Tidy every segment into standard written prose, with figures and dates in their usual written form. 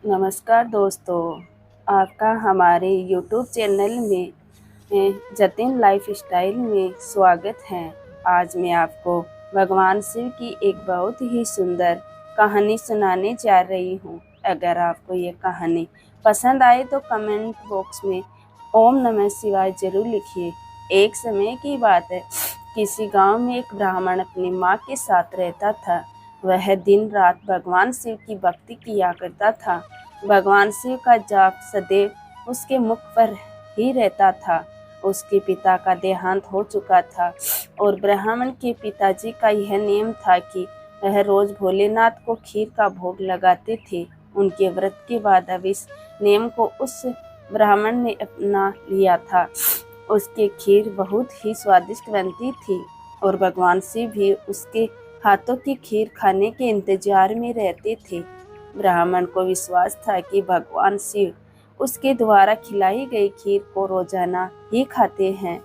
नमस्कार दोस्तों, आपका हमारे YouTube चैनल में जतिन लाइफस्टाइल में स्वागत है। आज मैं आपको भगवान शिव की एक बहुत ही सुंदर कहानी सुनाने जा रही हूँ। अगर आपको ये कहानी पसंद आए तो कमेंट बॉक्स में ओम नमः शिवाय जरूर लिखिए। एक समय की बात है, किसी गांव में एक ब्राह्मण अपनी माँ के साथ रहता था। वह दिन रात भगवान शिव की भक्ति किया करता था। भगवान शिव का जाप सदैव उसके मुख पर ही रहता था। उसके पिता का देहांत हो चुका था और ब्राह्मण के पिताजी का यह नियम था कि वह रोज भोलेनाथ को खीर का भोग लगाते थे। उनके व्रत के बाद अब इस नियम को उस ब्राह्मण ने अपना लिया था। उसकी खीर बहुत ही स्वादिष्ट बनती थी और भगवान शिव भी उसके हाथों की खीर खाने के इंतजार में रहते थे। ब्राह्मण को विश्वास था कि भगवान शिव उसके द्वारा खिलाई गई खीर को रोजाना ही खाते हैं।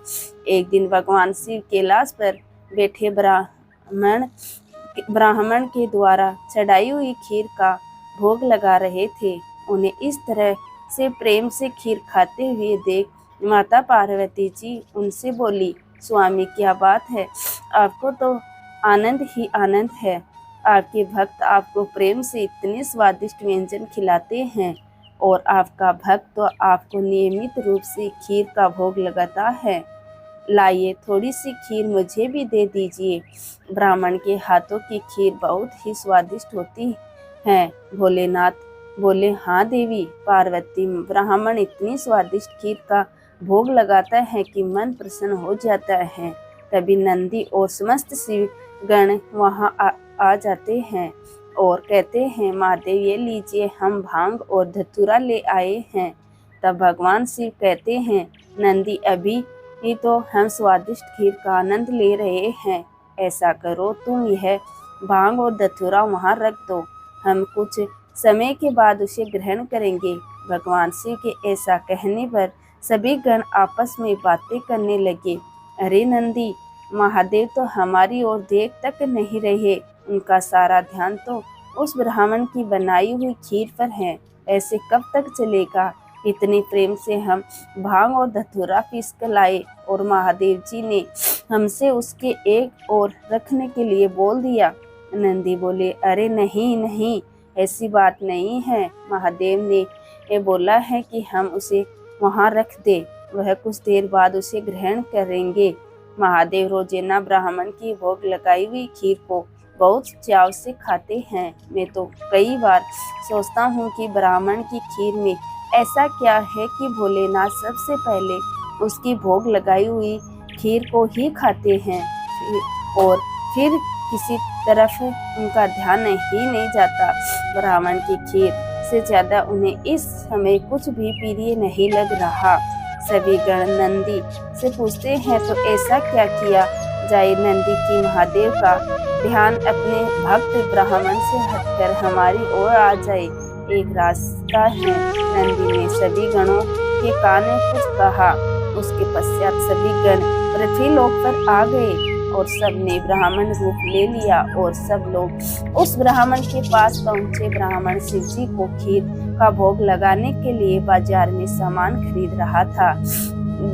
एक दिन भगवान शिव कैलाश पर बैठे ब्राह्मण के द्वारा चढ़ाई हुई खीर का भोग लगा रहे थे। उन्हें इस तरह से प्रेम से खीर खाते हुए देख माता पार्वती जी उनसे बोली, स्वामी क्या बात है, आपको तो आनंद ही आनंद है। आपके भक्त आपको प्रेम से इतने स्वादिष्ट व्यंजन खिलाते हैं और आपका भक्त तो आपको नियमित रूप से खीर का भोग लगाता है। लाइए थोड़ी सी खीर मुझे भी दे दीजिए। ब्राह्मण के हाथों की खीर बहुत ही स्वादिष्ट होती है। भोलेनाथ बोले, हाँ देवी पार्वती, ब्राह्मण इतनी स्वादिष्ट खीर का भोग लगाता है कि मन प्रसन्न हो जाता है। तभी नंदी और समस्त शिव गण वहाँ आ जाते हैं और कहते हैं, महादेव ये लीजिए, हम भांग और धतूरा ले आए हैं। तब भगवान शिव कहते हैं, नंदी अभी ही तो हम स्वादिष्ट खीर का आनंद ले रहे हैं। ऐसा करो, तुम यह भांग और धतूरा वहाँ रख दो, हम कुछ समय के बाद उसे ग्रहण करेंगे। भगवान शिव के ऐसा कहने पर सभी गण आपस में बातें करने लगे। अरे नंदी, महादेव तो हमारी ओर देख तक नहीं रहे, उनका सारा ध्यान तो उस ब्राह्मण की बनाई हुई खीर पर है। ऐसे कब तक चलेगा? इतने प्रेम से हम भांग और धतूरा पीस कर लाए और महादेव जी ने हमसे उसके एक और रखने के लिए बोल दिया। नंदी बोले, अरे नहीं नहीं, ऐसी बात नहीं है। महादेव ने ये बोला है कि हम उसे वहाँ रख दे, वह कुछ देर बाद उसे ग्रहण करेंगे। महादेव रोजाना ब्राह्मण की भोग लगाई हुई खीर को बहुत चाव से खाते हैं। मैं तो कई बार सोचता हूँ कि ब्राह्मण की खीर में ऐसा क्या है कि भोलेनाथ सबसे पहले उसकी भोग लगाई हुई खीर को ही खाते हैं और फिर किसी तरफ उनका ध्यान ही नहीं जाता। ब्राह्मण की खीर से ज्यादा उन्हें इस समय कुछ भी प्रिय नहीं लग रहा। सभी गण नंदी से पूछते हैं, तो ऐसा क्या किया जाए नंदी की महादेव का ध्यान अपने भक्त ब्राह्मण से हटकर हमारी ओर आ जाए। एक रास्ता है। नंदी ने सभी गणों के कान में कुछ कहा। उसके पश्चात सभी गण पृथ्वीलोक पर आ गए और सब ने ब्राह्मण रूप ले लिया और सब लोग उस ब्राह्मण के पास पहुँचे। ब्राह्मण शिव जी को खीर का भोग लगाने के लिए बाजार में सामान खरीद रहा था।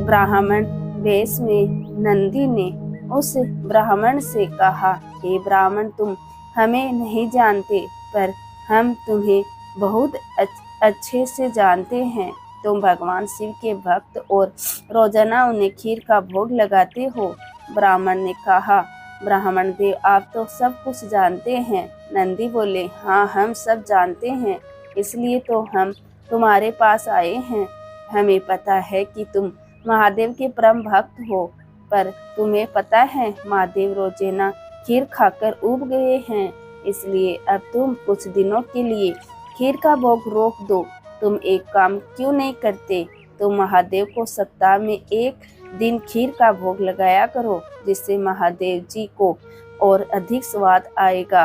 ब्राह्मण वेश में नंदी ने उस ब्राह्मण से कहा, हे ब्राह्मण, तुम हमें नहीं जानते पर हम तुम्हें बहुत अच्छे से जानते हैं। तुम भगवान शिव के भक्त और रोजाना उन्हें खीर का भोग लगाते हो। ब्राह्मण ने कहा, ब्राह्मण देव, आप तो सब कुछ जानते हैं। नंदी बोले, हाँ हम सब जानते हैं, इसलिए तो हम तुम्हारे पास आए हैं। हमें पता है कि तुम महादेव के परम भक्त हो, पर तुम्हें पता है महादेव रोजाना खीर खाकर ऊब गए हैं, इसलिए अब तुम कुछ दिनों के लिए खीर का भोग रोक दो। तुम एक काम क्यों नहीं करते? तुम महादेव को सप्ताह में एक दिन खीर का भोग लगाया करो, जिससे महादेव जी को और अधिक स्वाद आएगा।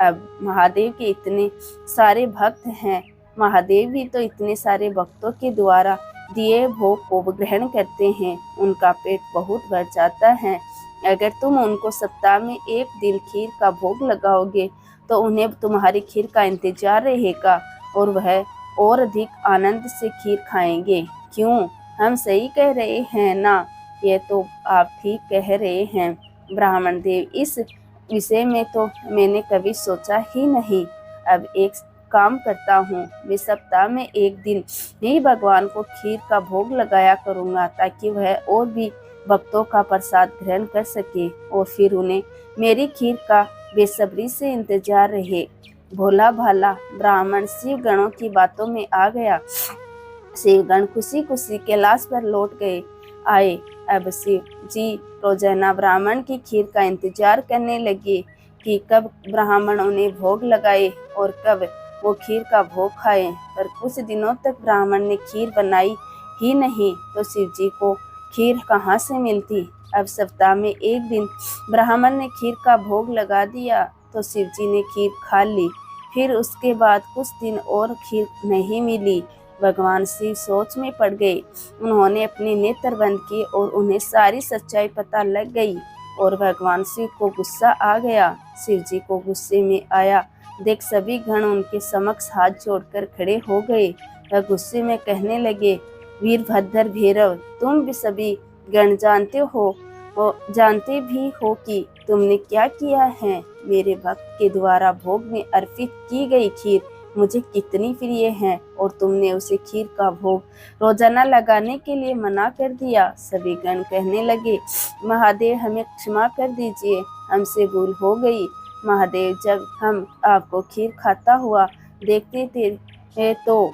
अब महादेव के इतने सारे भक्त हैं, महादेव भी तो इतने सारे भक्तों के द्वारा दिए भोग को ग्रहण करते हैं, उनका पेट बहुत भर जाता है। अगर तुम उनको सप्ताह में एक दिन खीर का भोग लगाओगे तो उन्हें तुम्हारी खीर का इंतजार रहेगा और वह और अधिक आनंद से खीर खाएंगे। क्यों, हम सही कह रहे हैं ना? ये तो आप ठीक कह रहे हैं ब्राह्मण देव, इस विषय में तो मैंने कभी सोचा ही नहीं। अब एक काम करता हूँ, मैं सप्ताह में एक दिन ही भगवान को खीर का भोग लगाया करूँगा, ताकि वह और भी भक्तों का प्रसाद ग्रहण कर सके और फिर उन्हें मेरी खीर का बेसब्री से इंतजार रहे। भोला भाला ब्राह्मण शिव गणों की बातों में आ गया। शिवगण खुशी खुशी कैलाश पर लौट आए। अब शिव जी रोजाना ब्राह्मण की खीर का इंतजार करने लगे कि कब ब्राह्मण उन्हें भोग लगाए और कब वो खीर का भोग खाए। पर कुछ दिनों तक ब्राह्मण ने खीर बनाई ही नहीं तो शिव जी को खीर कहाँ से मिलती। अब सप्ताह में एक दिन ब्राह्मण ने खीर का भोग लगा दिया तो शिव जी ने खीर खा ली। फिर उसके बाद कुछ दिन और खीर नहीं मिली। भगवान शिव सोच में पड़ गए। उन्होंने अपने नेत्र बंद किए और उन्हें सारी सच्चाई पता लग गई और भगवान शिव को गुस्सा आ गया। शिव जी को गुस्से में आया देख सभी गण उनके समक्ष हाथ जोड़कर खड़े हो गए। वह गुस्से में कहने लगे, वीरभद्र भैरव, तुम भी सभी गण जानते भी हो कि तुमने क्या किया है। मेरे भक्त के द्वारा भोग में अर्पित की गई खीर मुझे कितनी प्रिय है और तुमने उसे खीर का भोग रोजाना लगाने के लिए मना कर दिया। सभी गण कहने लगे, महादेव हमें क्षमा कर दीजिए, हमसे भूल हो गई। महादेव, जब हम आपको खीर खाता हुआ देखते थे तो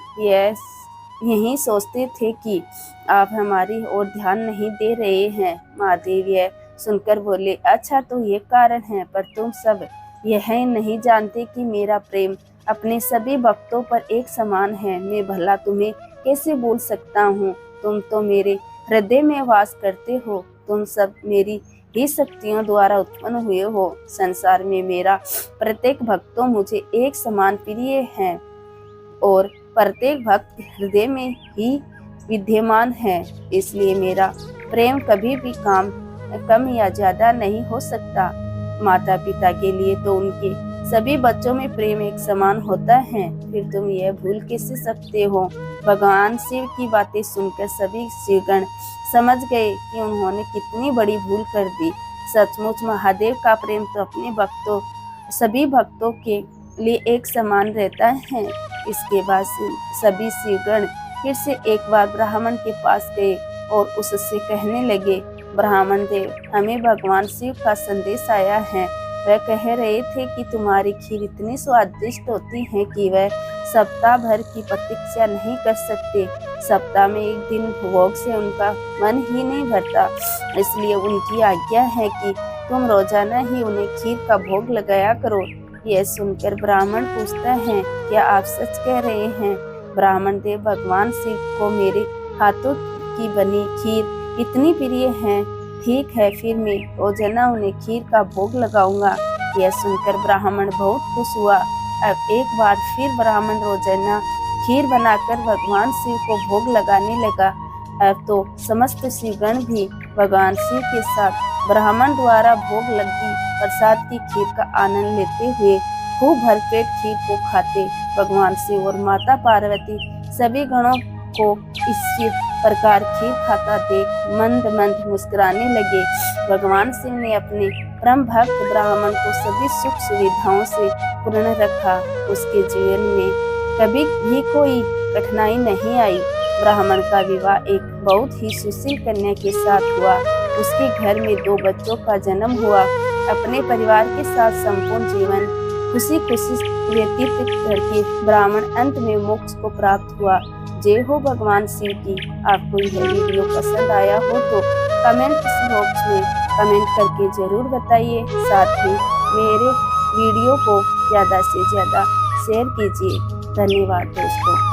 यही सोचते थे कि आप हमारी ओर ध्यान नहीं दे रहे हैं। महादेव यह सुनकर बोले, अच्छा तो ये कारण है, पर तुम सब यह नहीं जानते कि मेरा प्रेम अपने सभी भक्तों पर एक समान है। मैं भला तुम्हें कैसे भूल सकता हूँ? तुम तो मेरे हृदय में वास करते हो। तुम सब मेरी ही शक्तियों द्वारा उत्पन्न हुए हो। संसार में मेरा प्रत्येक भक्तों मुझे एक समान प्रिय है और प्रत्येक भक्त हृदय में ही विद्यमान है। इसलिए मेरा प्रेम कभी भी कम या ज्यादा नहीं हो सकता। माता पिता के लिए तो उनके सभी बच्चों में प्रेम एक समान होता है, फिर तुम यह भूल कैसे सकते हो? भगवान शिव की बातें सुनकर सभी शिवगण समझ गए कि उन्होंने कितनी बड़ी भूल कर दी। सचमुच महादेव का प्रेम तो अपने सभी भक्तों के लिए एक समान रहता है। इसके बाद सभी शिवगण फिर से एक बार ब्राह्मण के पास गए और उससे कहने लगे, ब्राह्मण देव, हमें भगवान शिव का संदेश आया है। वह कह रहे थे कि तुम्हारी खीर इतनी स्वादिष्ट होती है कि वह सप्ताह भर की प्रतीक्षा नहीं कर सकते। सप्ताह में एक दिन भोग से उनका मन ही नहीं भरता, इसलिए उनकी आज्ञा है कि तुम रोजाना ही उन्हें खीर का भोग लगाया करो। यह सुनकर ब्राह्मण पूछता है, क्या आप सच कह रहे हैं? ब्राह्मण देव, भगवान शिव को मेरे हाथों की बनी खीर इतनी प्रिय है। ठीक है, फिर मैं रोजाना उन्हें खीर का भोग लगाऊंगा। यह सुनकर ब्राह्मण बहुत खुश हुआ। अब एक बार फिर ब्राह्मण रोजाना खीर बनाकर भगवान शिव को भोग लगाने लगा। अब तो समस्त शिवगण भी भगवान शिव के साथ ब्राह्मण द्वारा भोग लगी प्रसाद की खीर का आनंद लेते हुए खूब भरपेट खीर को खाते। भगवान शिव और माता पार्वती सभी गणों को इस प्रकार खीर खाता देख मंद मंद मुस्कुराने लगे। भगवान शिव ने अपने परम भक्त ब्राह्मण को सभी सुख सुविधाओं से पूर्ण रखा। उसके जीवन में कभी भी कोई कठिनाई नहीं आई। ब्राह्मण का विवाह एक बहुत ही सुशील कन्या के साथ हुआ। उसके घर में 2 बच्चों का जन्म हुआ। अपने परिवार के साथ संपूर्ण जीवन खुशी खुशी व्यतीत करके ब्राह्मण अंत में मोक्ष को प्राप्त हुआ। जय हो भगवान शिव की। आपको यह वीडियो पसंद आया हो तो कमेंट बॉक्स में कमेंट करके जरूर बताइए। साथ ही मेरे वीडियो को ज़्यादा से ज़्यादा शेयर कीजिए। धन्यवाद दोस्तों।